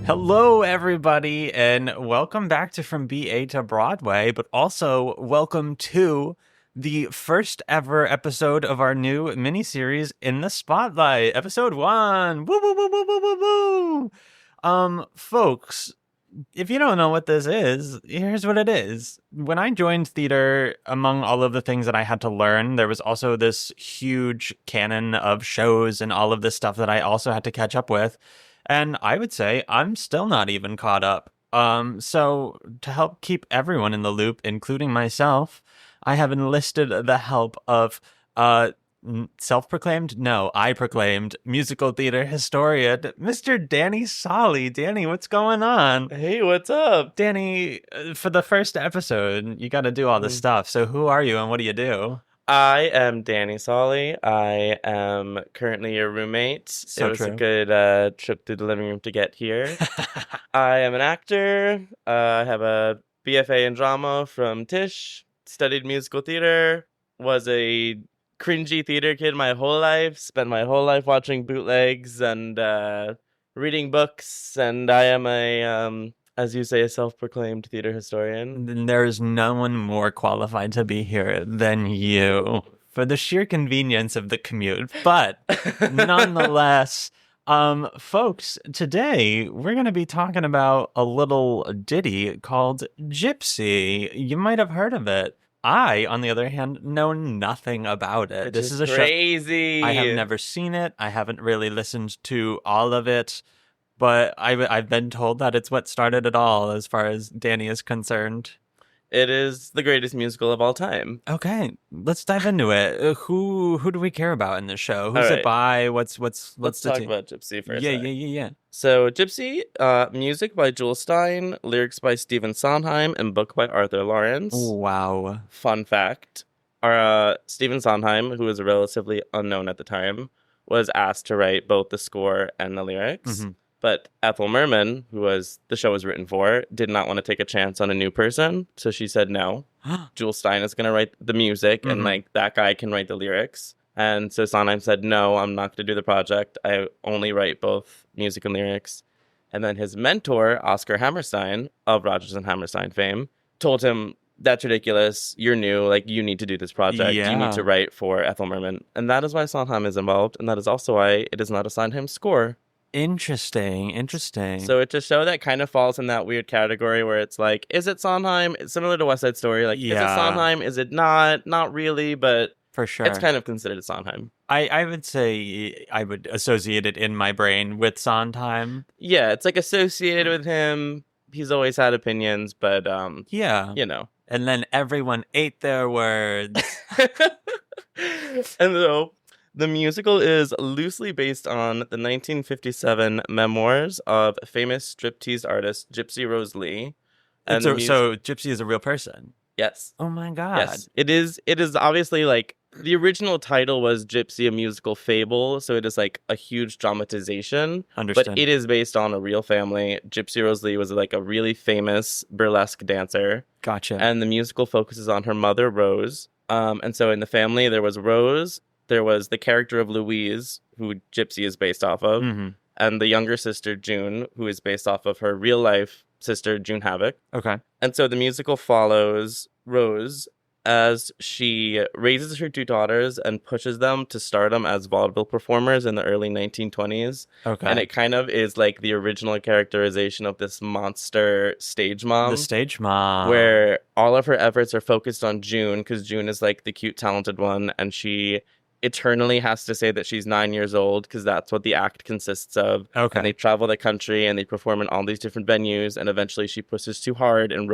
Hello, everybody, and welcome back to From BA to Broadway, but also welcome to the first ever episode of our new miniseries In the Spotlight, episode 1. Woo, woo, woo, woo, woo, woo, woo. Folks, if you don't know what this is, here's what it is. When I joined theater, among all of the things that I had to learn, there was also this huge canon of shows and all of this stuff that I also had to catch up with. And I would say I'm still not even caught up. So to help keep everyone in the loop, including myself, I have enlisted the help of self-proclaimed? No, I proclaimed musical theater historian, Mr. Danny Saulle. Danny, what's going on? Hey, what's up? Danny, for the first episode, you got to do all this stuff. So who are you and what do you do? I am Danny Saulle. I am currently your roommate. So it was true. a good trip through the living room to get here. I am an actor. I have a BFA in drama from Tisch. Studied musical theater. Was a cringy theater kid my whole life. Spent my whole life watching bootlegs and reading books. And I am a as you say, a self-proclaimed theater historian. There's no one more qualified to be here than you for the sheer convenience of the commute. But nonetheless, folks, today we're going to be talking about a little ditty called Gypsy. You might have heard of it. I, on the other hand, know nothing about it. This is a crazy. I have never seen it. I haven't really listened to all of it. But I've been told that it's what started it all as far as Danny is concerned. It is the greatest musical of all time. Okay, let's dive into it. Who do we care about in this show? Who's right. it by? Let's talk about Gypsy first. Yeah. So Gypsy, music by Jules Stein, lyrics by Stephen Sondheim, and book by Arthur Lawrence. Wow. Fun fact: Stephen Sondheim, who was relatively unknown at the time, was asked to write both the score and the lyrics. Mm-hmm. But Ethel Merman, who the show was written for, did not want to take a chance on a new person. So she said, no, Jules Stein is going to write the music and that guy can write the lyrics. And so Sondheim said, no, I'm not going to do the project. I only write both music and lyrics. And then his mentor, Oscar Hammerstein of Rodgers and Hammerstein fame, told him, that's ridiculous. You're new. You need to do this project. Yeah. You need to write for Ethel Merman. And that is why Sondheim is involved. And that is also why it is not a Sondheim score. Interesting. So it's a show that kind of falls in that weird category where it's is it Sondheim? It's similar to West Side Story. Is it Sondheim? Is it not? Not really, but for sure. It's kind of considered Sondheim. I would say I would associate it in my brain with Sondheim. Yeah, it's associated with him. He's always had opinions, but yeah. And then everyone ate their words. And so the musical is loosely based on the 1957 memoirs of famous striptease artist Gypsy Rose Lee. And so Gypsy is a real person? Yes. Oh my God. Yes. It is obviously the original title was Gypsy, a musical fable. So it is a huge dramatization. Understand. But it is based on a real family. Gypsy Rose Lee was a really famous burlesque dancer. Gotcha. And the musical focuses on her mother, Rose. And so in the family, there was Rose. There was the character of Louise, who Gypsy is based off of, and the younger sister, June, who is based off of her real-life sister, June Havoc. Okay. And so the musical follows Rose as she raises her two daughters and pushes them to stardom as vaudeville performers in the early 1920s. Okay. And it kind of is the original characterization of this monster stage mom. The stage mom. Where all of her efforts are focused on June, because June is the cute, talented one, and she eternally has to say that she's 9 years old because that's what the act consists of. Okay. And they travel the country and they perform in all these different venues, and eventually she pushes too hard and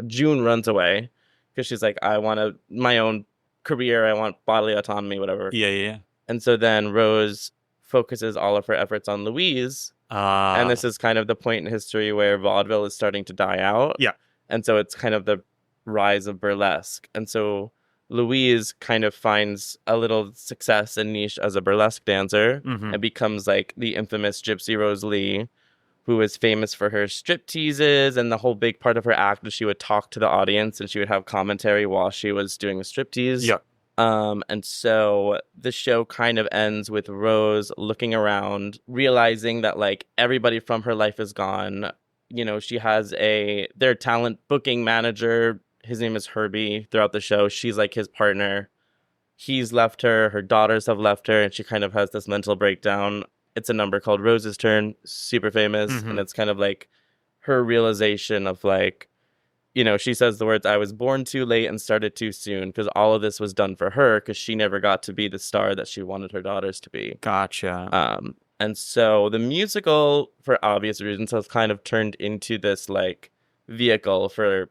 June runs away because she's I want my own career, I want bodily autonomy, whatever. Yeah. And so then Rose focuses all of her efforts on Louise. And this is kind of the point in history where vaudeville is starting to die out. Yeah. And so it's kind of the rise of burlesque. And so Louise kind of finds a little success and niche as a burlesque dancer and becomes the infamous Gypsy Rose Lee, who is famous for her strip teases, and the whole big part of her act was she would talk to the audience and she would have commentary while she was doing a strip tease. Yeah. And so the show kind of ends with Rose looking around, realizing that like everybody from her life is gone. You know, she has their talent booking manager. His name is Herbie throughout the show. She's like his partner. He's left her. Her daughters have left her. And she kind of has this mental breakdown. It's a number called Rose's Turn, super famous. Mhm. And it's kind of like her realization of like, you know, she says the words, "I was born too late and started too soon," because all of this was done for her because she never got to be the star that she wanted her daughters to be. Gotcha. And so the musical, for obvious reasons, has kind of turned into this like vehicle for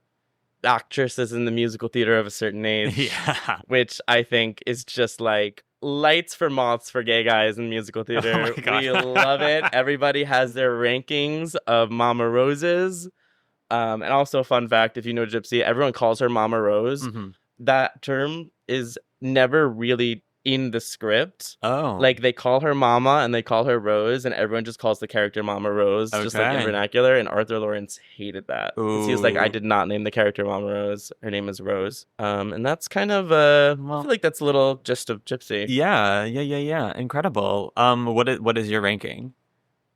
actresses in the musical theater of a certain age. Yeah. Which I think is just like lights for moths for gay guys in musical theater. Oh my God. We love it. Everybody has their rankings of Mama Roses. And also, fun fact, if you know Gypsy, everyone calls her Mama Rose. Mhm. That term is never really in the script. Oh. Like, they call her Mama and they call her Rose, and everyone just calls the character Mama Rose, just like in Okay. vernacular. And Arthur Lawrence hated that. 'Cause he was like, I Ooh. did not name the character Mama Rose. Her name is Rose. And that's kind of, I Well, feel like that's a little gist of Gypsy. yeah. Incredible. What is your ranking?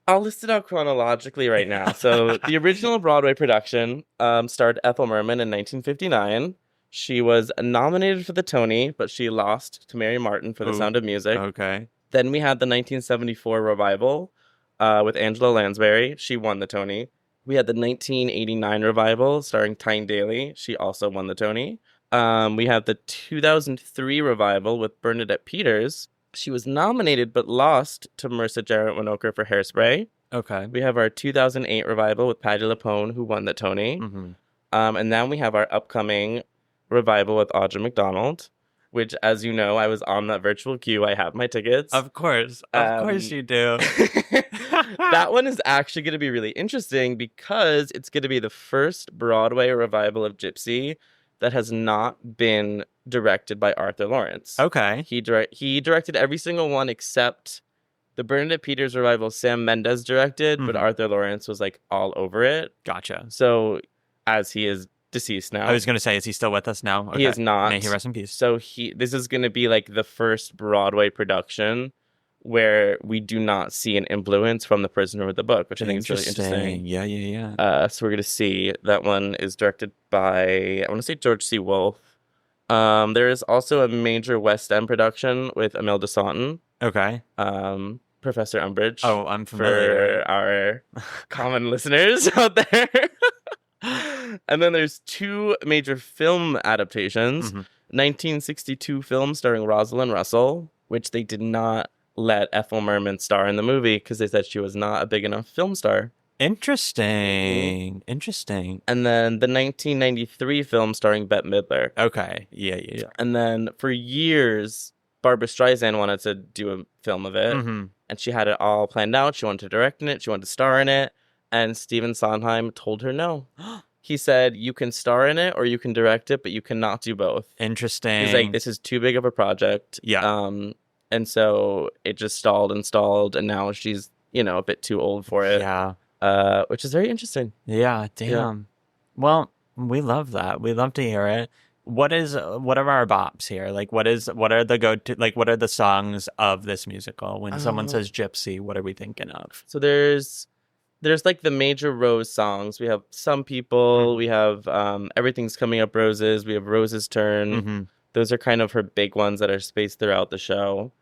I'll list it out chronologically right now. So the original Broadway production starred Ethel Merman in 1959. She was nominated for the Tony, but she lost to Mary Martin for The Ooh. Sound of Music. Okay. Then we had the 1974 revival with Angela Lansbury. She won the Tony. We had the 1989 revival starring Tyne Daly. She also won the Tony. We have the 2003 revival with Bernadette Peters. She was nominated but lost to Marissa Jarrett Winokur for Hairspray. Okay. We have our 2008 revival with Patti LuPone, who won the Tony. Mhm. And then we have our upcoming revival with Audra McDonald, which, as you know, I was on that virtual queue. I have my tickets. Of course you do. That one is actually going to be really interesting because it's going to be the first Broadway revival of Gypsy that has not been directed by Arthur Lawrence. Okay. He directed every single one except the Bernadette Peters revival Sam Mendes directed, but Mhm. Arthur Lawrence was like all over it. Gotcha. So, as he is deceased now. I was gonna say, is he still with us now? He is not. May he rest in peace. So this is going to be like the first Broadway production where we do not see an influence from The Prisoner with the Book, which I think is really interesting. Yeah. So we're going to see that one is directed by, I want to say George C. Wolfe. There is also a major West End production with Emile de Sauton, Okay. Professor Umbridge. Oh, I'm familiar. For our common listeners out there. And then there's two major film adaptations. Mhm. 1962 film starring Rosalind Russell, which they did not let Ethel Merman star in the movie because they said she was not a big enough film star. Interesting. And then the 1993 film starring Bette Midler. Okay. Yeah. And then for years, Barbra Streisand wanted to do a film of it. Mm-hmm. And she had it all planned out. She wanted to direct in it. She wanted to star in it. And Stephen Sondheim told her no. He said, you can star in it or you can direct it, but you cannot do both. Interesting. He's like, this is too big of a project. Yeah. And so it just stalled, and now she's, a bit too old for it. Yeah. Which is very interesting. Yeah. Damn. Yeah. Well, we love that. We love to hear it. What are our bops here? Like, what are the go-to, like, what are the songs of this musical? When someone says Gypsy, what are we thinking of? So there's like the major Rose songs. We have Some People. We have Everything's Coming Up Roses. We have Rose's Turn. Mm-hmm. Those are kind of her big ones that are spaced throughout the show.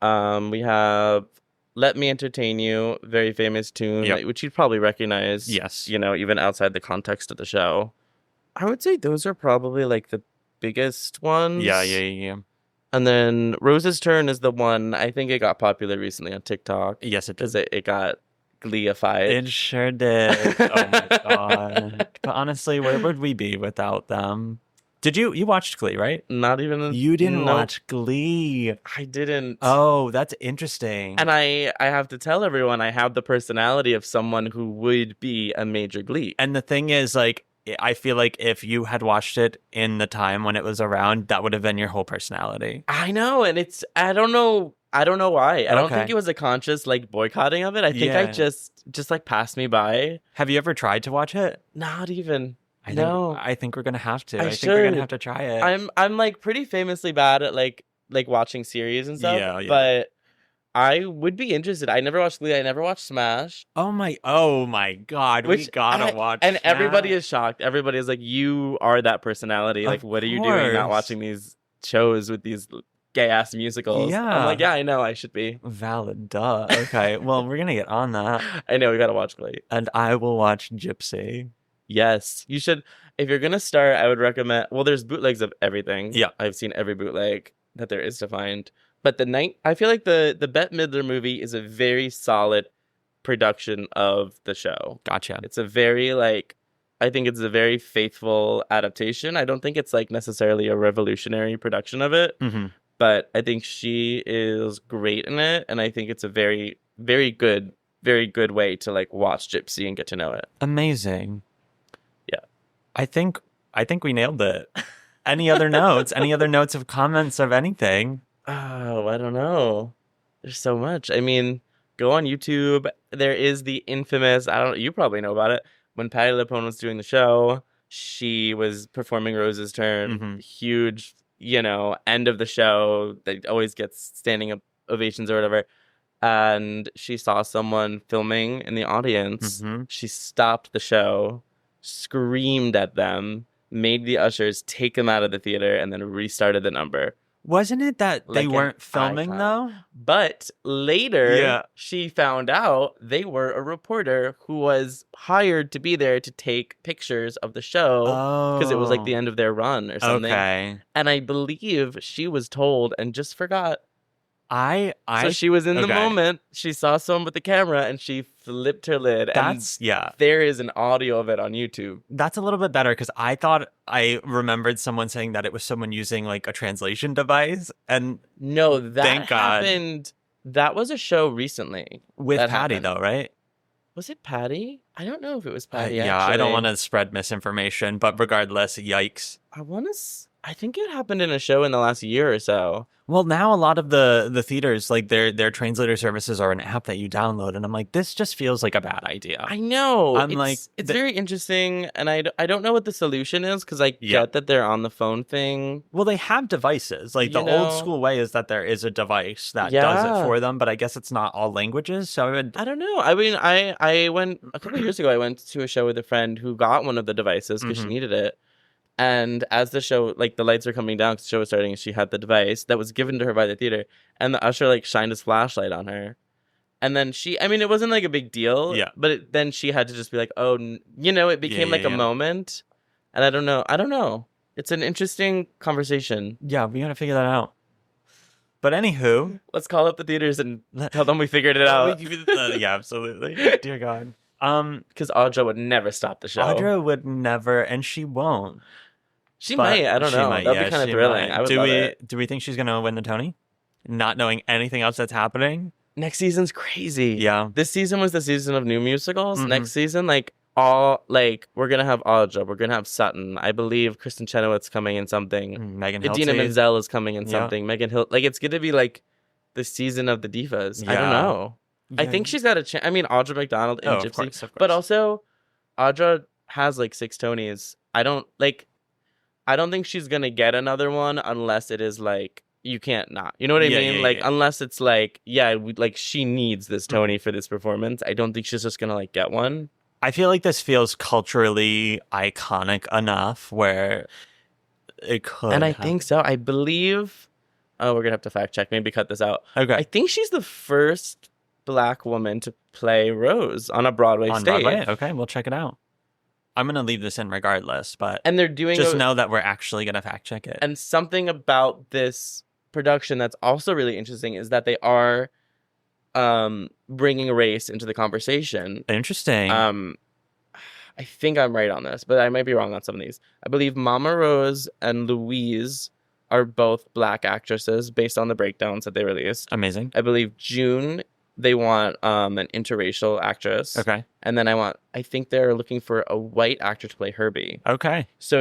We have Let Me Entertain You, very famous tune, which you'd probably recognize. Yes. Even outside the context of the show. I would say those are probably like the biggest ones. Yeah. And then Rose's Turn is the one, I think it got popular recently on TikTok. Yes, it Because it got Glee-ified. It sure did. Oh my god. But honestly, where would we be without them? Did you watched Glee, right? Not even. You didn't Nope. watch Glee. I didn't. Oh, that's interesting. And I have to tell everyone I have the personality of someone who would be a major Glee. And the thing is, like, I feel like if you had watched it in the time when it was around, that would have been your whole personality. I know, and I don't know why. I don't Okay. think it was a conscious like boycotting of it. I think Yeah. I just like passed me by. Have you ever tried to watch it? Not even. No, I think we're gonna have to. I I think we're gonna should. have to try it. I'm like pretty famously bad at like watching series and stuff. Yeah, yeah. But I would be interested. I never watched Glee. I never watched Smash. Oh my God, we Which gotta watch. and everybody Smash. is shocked. Everybody is like, you are that personality. Like, Of what are you doing not course. watching these shows with these gay ass musicals? I'm Yeah. like, yeah, I know, I should be. Valid, duh. Okay, well, we're gonna get on that, I know, we gotta watch Glee. and I will watch Gypsy. Yes, you should. If you're gonna start, I would recommend. Well, there's bootlegs of everything. Yeah. I've seen every bootleg that there is to find. But I feel like the Bette Midler movie is a very solid production of the show. Gotcha. It's a very I think it's a very faithful adaptation. I don't think it's like necessarily a revolutionary production of it, Mm-hmm. but I think she is great in it, and I think it's a very, very good way to like watch Gypsy and get to know it. Amazing. Yeah. I think we nailed it. Any other notes? Any other notes of comments of anything? Oh, I don't know. There's so much. I mean, go on YouTube. There is the infamous, you probably know about it. When Patti LuPone was doing the show, she was performing Rose's Turn. Mhm. Huge, end of the show. They always get standing ovations or whatever. And she saw someone filming in the audience. Mhm. She stopped the show, screamed at them, made the ushers take them out of the theater, and then restarted the number. Wasn't it that they Like an weren't filming icon. though? But later, Yeah. she found out they were a reporter who was hired to be there to take pictures of the show because it was like the end of their run or something. Okay. And I believe she was told and just forgot. So she was in the okay. moment. She saw someone with the camera and she flipped her lid. That's and there is an audio of it on YouTube. That's a little bit better because I thought I remembered someone saying that it was someone using like a translation device, and No, that Thank God. happened. That was a show recently. with That Patty happened. though, right? Was it Patty? I don't know if it was Patty. Yeah, I don't actually. want to spread misinformation, but regardless, yikes. I think it happened in a show in the last year or so. Well, now a lot of the theaters, like their translator services are an app that you download, and I'm like, this just feels like a bad idea. I know. I'm it's, like, it's very interesting, and I don't know what the solution is because I get that they're on the phone thing. Well, they have devices. Like the old school way is that there is a device that does it for them, but I guess it's not all languages. So I don't know. I mean, I went a couple of years ago. I went to a show with a friend who got one of the devices because she needed it. And as the show, like the lights are coming down because the show was starting, and she had the device that was given to her by the theater, and the usher like shined his flashlight on her, and then it wasn't like a big deal, but then she had to just be like, oh, it became like a moment, and I don't know. It's an interesting conversation. Yeah, we gotta figure that out. But anywho, let's call up the theaters and tell them we figured it out. Yeah, absolutely. Dear God. Because Audra would never stop the show. Audra would never, and she won't. She might. I don't know. That'd be kind of thrilling. I would love it. Do we think she's gonna win the Tony? Not knowing anything else that's happening? Next season's crazy. Yeah. This season was the season of new musicals. Next season, we're gonna have Audra. We're gonna have Sutton. I believe Kristen Chenoweth's coming in something. Megan Idina Hilty. Menzel is coming in something. Megan Hill. It's gonna be like the season of the divas. I don't know. I think she's got a chance. I mean, Audra McDonald and Gypsy. Of course. But also, Audra has 6 Tonys. I don't think she's gonna get another one unless it is you can't not. You know what I mean? Unless it's she needs this Tony for this performance. I don't think she's just gonna get one. I feel like this feels culturally iconic enough where it could. And I think so. I believe. Oh, we're gonna have to fact check. Maybe cut this out. Okay. I think she's the first Black woman to play Rose on a Broadway stage. Broadway? Okay, we'll check it out. I'm going to leave this in regardless, but and they're doing just know that we're actually going to fact check it. And something about this production that's also really interesting is that they are bringing race into the conversation. Interesting. I think I'm right on this, but I might be wrong on some of these. I believe Mama Rose and Louise are both Black actresses based on the breakdowns that they released. Amazing. I believe June, they want an interracial actress. Okay. And then I think they're looking for a white actor to play Herbie. Okay. So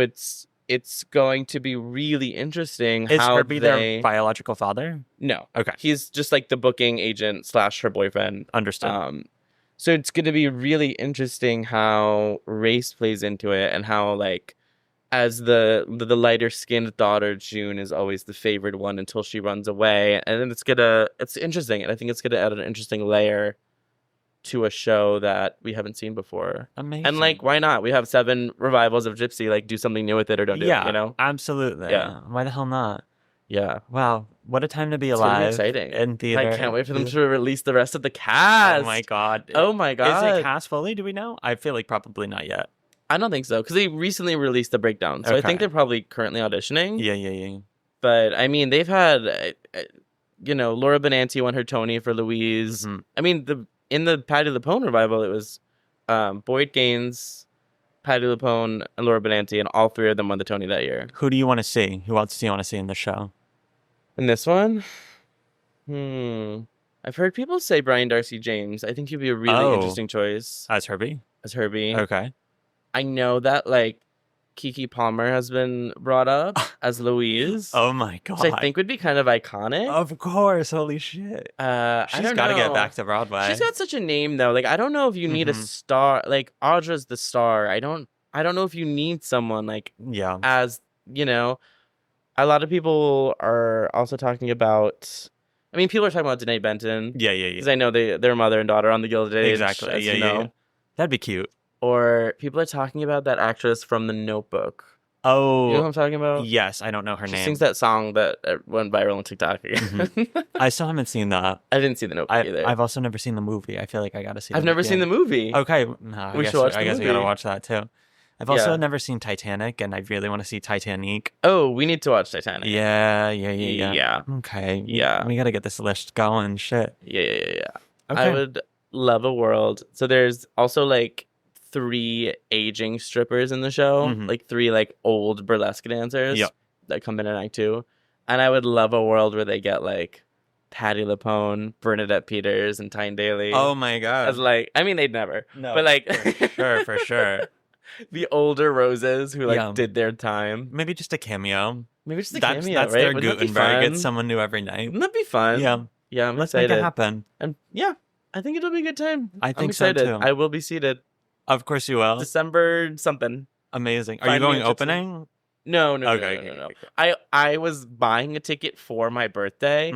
it's going to be really interesting. Is how Herbie their biological father? No. Okay. He's just the booking agent / her boyfriend. Understood. So it's going to be really interesting how race plays into it, and how like as the lighter skinned daughter, June is always the favored one until she runs away, and then it's interesting, and I think it's gonna add an interesting layer to a show that we haven't seen before. Amazing. And like, why not? We have 7 revivals of Gypsy. Like, do something new with it or don't do it, you know? Absolutely. Yeah. Why the hell not? Yeah. Wow, what a time to be It's gonna be alive. exciting. In theater. I can't wait for them to release the rest of the cast. Oh my god. Oh my god. Is it cast fully? Do we know? I feel like probably not yet. I don't think so, because they recently released the breakdown. So I Okay. think they're probably currently auditioning. Yeah. But I mean, they've had, Laura Benanti won her Tony for Louise. Mm-hmm. I mean, in the Patti LuPone revival, it was Boyd Gaines, Patti LuPone, and Laura Benanti, and all 3 of them won the Tony that year. Who do you want to see? Who else do you want to see in the show? In this one, I've heard people say Brian Darcy James. I think he'd be a really interesting choice As Herbie? as Herbie. Okay. I know that like Keke Palmer has been brought up as Louise. Oh my god. Which I think would be kind of iconic. Of course. Holy shit. I She's don't got to know. get back to Broadway. She's got such a name though. Like, I don't know if you need a star. Like, Audra's the star. I don't know if you need someone like Yeah. as, a lot of people are also talking about, I mean, people are talking about Danae Benton. Yeah. Because I know they're mother and daughter on The Gilded Age. Exactly. as Yeah, you know. That'd be cute. Or people are talking about that actress from The Notebook. Oh. You know what I'm talking about? Yes, I don't know her She name. sings that song that went viral on TikTok. I still haven't seen that. I didn't see The Notebook either. I've also never seen the movie. I feel like I gotta see. I've never seen the movie. Okay, no, We should watch the I guess we movie. gotta watch that too. I've also Yeah. never seen Titanic, and I really want to see Titanic. Oh, we need to watch Titanic. Yeah. Yeah. Okay. Yeah. We gotta get this list going. Shit. Yeah. Okay. I would love a world. So there's also like 3 aging strippers in the show, like 3 like old burlesque dancers that come in Act 2, and I would love a world where they get like Patti LuPone, Bernadette Peters, and Tyne Daly. Oh my god. As like, I mean, they'd never, No, but like for sure. the older roses who like Yeah. did their time. Maybe just a cameo. Maybe just a That's cameo, that's right? their Wouldn't that be Gutenberg. fun? It's someone new every night. Wouldn't that be fun? Yeah. I'm Let's excited. make it happen. And yeah, I think it'll be a good time. I I'm think so, excited. too. I will be seated. Of course you will. December something. Amazing. Are Find you me going at Gypsy. opening? No. Okay. I was buying a ticket for my birthday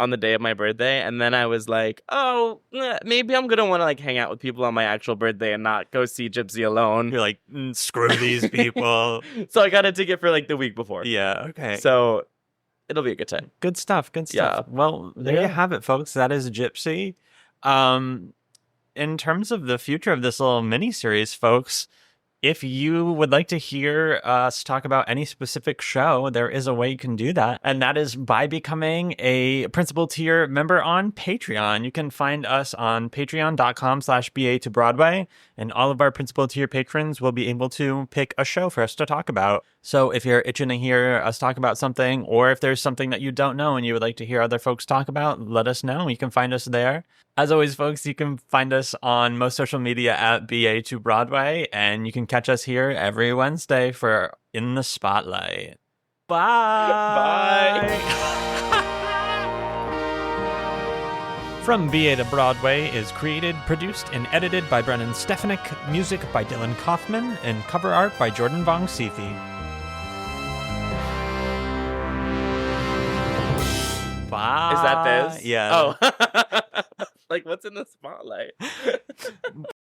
on the day of my birthday, and then I was like, maybe I'm gonna want to like hang out with people on my actual birthday and not go see Gypsy alone. You're like, screw these people. So I got a ticket for like the week before. Yeah. Okay. So it'll be a good time. Good stuff. Yeah. Well, there you have it, folks. That is Gypsy. In terms of the future of this little mini series, folks, if you would like to hear us talk about any specific show, there is a way you can do that. And that is by becoming a principal tier member on Patreon. You can find us on patreon.com/BA to Broadway. And all of our principal tier patrons will be able to pick a show for us to talk about. So if you're itching to hear us talk about something, or if there's something that you don't know and you would like to hear other folks talk about, let us know. You can find us there. As always, folks, you can find us on most social media at BA2Broadway, and you can catch us here every Wednesday for In the Spotlight. Bye! From BA to Broadway is created, produced, and edited by Brennan Stefanik, music by Dylan Kaufman, and cover art by Jordan Vongsithi. Bye! Is that this? Yeah. Oh. Like, what's in the spotlight?